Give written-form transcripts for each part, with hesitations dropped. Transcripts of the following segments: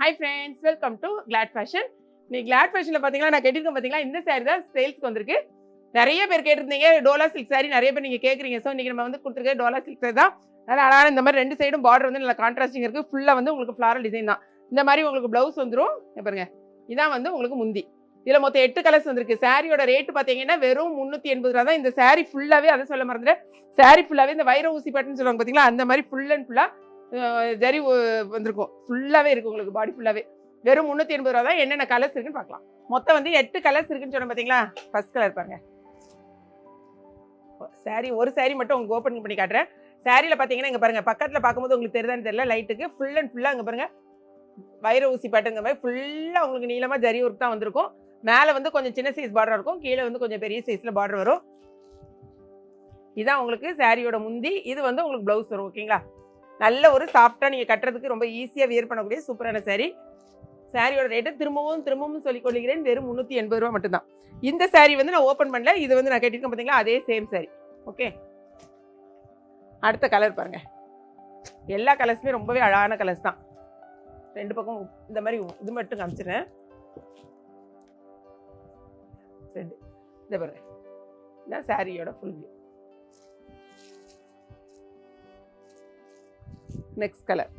Hi friends, welcome to glad fashion. இன்னைக்கு glad ஃபேஷனில் பார்த்தீங்கன்னா நான் கேட்டிருக்கேன் பார்த்தீங்களா, இந்த சாரீ தான் சேல்ஸ்க்கு வந்திருக்கு. நிறைய பேர் கேட்டிருந்தீங்க டோலா சில்க் சாரீ, நிறைய பேர் நீங்கள் கேட்குறீங்க. ஸோ இன்றைக்கி நம்ம வந்து கொடுத்துருக்க டோலா சில்க் சாரீ தான். அதனால் அழகான இந்த மாதிரி ரெண்டு சைடும் பார்டர் வந்து நல்லா கான்ட்ராஸ்டிங் இருக்குது. ஃபுல்லாக வந்து உங்களுக்கு ஃப்ளாரல் டிசைன் தான். இந்த மாதிரி உங்களுக்கு ப்ளவுஸ் வந்துடும். பாருங்க, இதான் வந்து உங்களுக்கு முந்தி. இதில் மொத்தம் 8 கலர்ஸ் வந்திருக்கு. சாரியோட ரேட்டு பார்த்தீங்கன்னா வெறும் 380 ரூபா தான். இந்த சாரீ ஃபுல்லாகவே, அதை சொல்ல மறந்துட்டு, சாரீ ஃபுல்லாகவே இந்த வைர ஊசி பட்டுன்னு சொல்லுவாங்க பார்த்தீங்களா, அந்த மாதிரி ஃபுல் அண்ட் ஃபுல்லாக ஜரி வந்திருக்கும். ஃபுல்லாகவே இருக்குது உங்களுக்கு, பாடி ஃபுல்லாகவே. வெறும் 380 ரூபா தான். என்னென்ன கலர்ஸ் இருக்குன்னு பார்க்கலாம். மொத்தம் வந்து 8 கலர்ஸ் இருக்குன்னு சொன்னேன் பார்த்தீங்களா. ஃபர்ஸ்ட் கலர் பாருங்க. சாரி, ஒரு சாரி மட்டும் உங்களுக்கு ஓப்பன் பண்ணி காட்டுறேன். சாரியில் பார்த்தீங்கன்னா இங்கே பாருங்கள், பக்கத்தில் பார்க்கும்போது உங்களுக்கு தெரியுதான்னு தெரியல, லைட்டுக்கு ஃபுல் அண்ட் ஃபுல்லாக இங்கே பாருங்கள் வைர ஊசி பாட்டுங்க மாதிரி ஃபுல்லாக உங்களுக்கு நீளமாக ஜரி ஒர்க் தான் வந்திருக்கும். மேலே வந்து கொஞ்சம் சின்ன சைஸ் பார்டர் இருக்கும், கீழே வந்து கொஞ்சம் பெரிய சைஸில் பார்டர் வரும். இதுதான் உங்களுக்கு சாரியோட முந்தி. இது வந்து உங்களுக்கு ப்ளவுஸ் வரும். ஓகேங்களா, நல்ல ஒரு சாஃப்டாக நீங்கள் கட்டுறதுக்கு ரொம்ப ஈஸியாக வியர் பண்ணக்கூடிய சூப்பரான சாரீ. சாரியோட ரேட்டு திரும்பவும் சொல்லிக் கொள்கிறேன், வெறும் 380 ரூபா மட்டும்தான். இந்த சாரீ வந்து நான் ஓப்பன் பண்ணல, இது வந்து நான் கேட்டிருக்கேன் பார்த்தீங்களா, அதே சேம் சாரீ. ஓகே, அடுத்த கலர் பாருங்க. எல்லா கலர்ஸுமே ரொம்பவே அழகான கலர்ஸ் தான். ரெண்டு பக்கம் இந்த மாதிரி இது மட்டும் காமிச்சிடுறேன். ரெண்டு இந்த பாருங்க, இதுதான் சாரியோட ஃபுல் வியூ. நெக்ஸ்ட் கலர்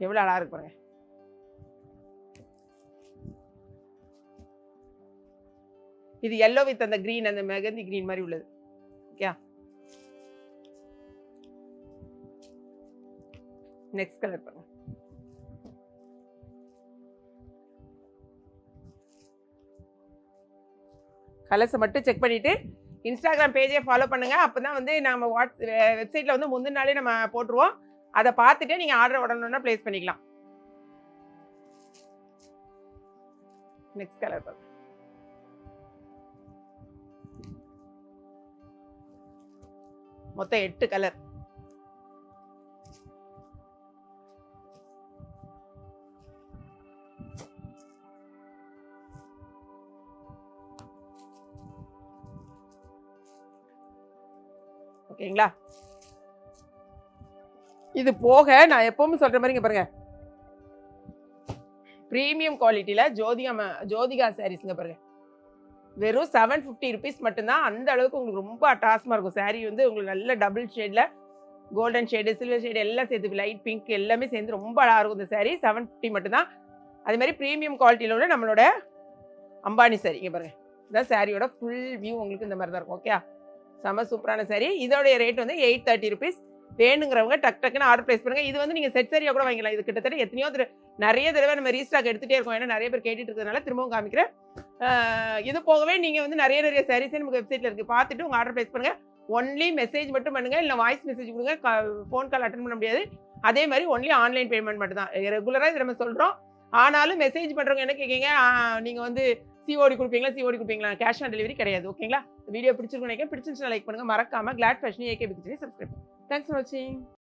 எவ்வளோ அழகாக இருக்கு பாருங்க. இது எல்லோ வித் அந்த கிரீன், அந்த மெகந்தி கிரீன் மாதிரி உள்ளது. ஓகே, நெக்ஸ்ட் கலர் பாருங்க. கலர்ஸை மட்டும் செக் பண்ணிவிட்டு இன்ஸ்டாகிராம் பேஜே ஃபாலோ பண்ணுங்கள். அப்போ தான் வந்து நம்ம வெப்சைட்டில் வந்து முந்தின நாளே நம்ம போட்டுருவோம். அதை பார்த்துட்டு நீங்கள் ஆர்டர் உடனே ப்ளேஸ் பண்ணிக்கலாம். நெக்ஸ்ட் கலர் பாருங்க. மொத்தம் 8 கலர். ஓகேங்களா, இது போக நான் எப்பவும் சொல்ற மாதிரி பாருங்க, பிரீமியம் குவாலிட்டியில ஜோதிகா சாரீஸ்ங்க பாருங்க. வெறும் 750 ருபீஸ் மட்டும்தான். அந்த அளவுக்கு உங்களுக்கு ரொம்ப அட்டாசமாக இருக்கும். சாரீ வந்து உங்களுக்கு நல்ல டபுள் ஷேடில் கோல்டன் ஷேடு, சில்வர் ஷேடு எல்லாம் சேர்த்து, லைட் பிங்க் எல்லாமே சேர்ந்து ரொம்ப அழகாக இருக்கும். இந்த சாரீ 750 மட்டும்தான். அதே மாதிரி ப்ரீமியம் குவாலிட்டியில் உள்ள நம்மளோட அம்பானி சாரீ இங்கே பாருங்க. இதான் சாரியோட ஃபுல் வியூ உங்களுக்கு இந்த மாதிரி தான் இருக்கும். ஓகே, செம சூப்பரான சாரீ. இதோடைய ரேட் வந்து 830 ருபீஸ். வேணுங்கிறவங்க டக்குன்னு ஆர்டர் பிளேஸ் பண்ணுங்கள். இது வந்து நீங்கள் செட் சாரியாக கூட வாங்கிக்கலாம். இது கிட்டத்தட்ட எத்தனையோ நிறைய தடவை நம்ம ரீஸ்டாக் எடுத்துகிட்டே இருக்கோம். ஏன்னா நிறைய பேர் கேட்டுட்டு இருக்கிறதுனால திரும்பவும் காமிக்கிறேன். இது போகவே நீங்கள் வந்து நிறைய சாரீஸே நமக்கு வெப்சைட்டில் இருக்குது. பார்த்துட்டு உங்கள் ஆர்டர் பிளேஸ் பண்ணுங்கள். ஒன்லி மெசேஜ் மட்டும் பண்ணுங்கள், இல்லை வாய்ஸ் மெசேஜ் கொடுங்க. ஃபோன் கால் அட்டன் பண்ண முடியாது. அதே மாதிரி ஒன்லி ஆன்லைன் பேமெண்ட் மட்டும் தான். ரெகுலராக இது நம்ம சொல்கிறோம். ஆனாலும் மெசேஜ் பண்ணுறவங்க என்ன கேட்குங்க, நீங்கள் வந்து சிஓடி கொடுப்பீங்களா, கேஷ் ஆன் டெலிவரி கிடையாது. ஓகேங்களா, வீடியோ பிடிச்சிருக்குன்னு நினைக்கிறேன். பிடிச்சிருந்துச்சுன்னா லைக் பண்ணுங்கள். மறக்காமல் கிளாட் ஃபேஷன் ஏகே பிக்சரி சப்ஸ்கிரைப். தேங்க்ஸ் ஃபார் வாட்சிங்.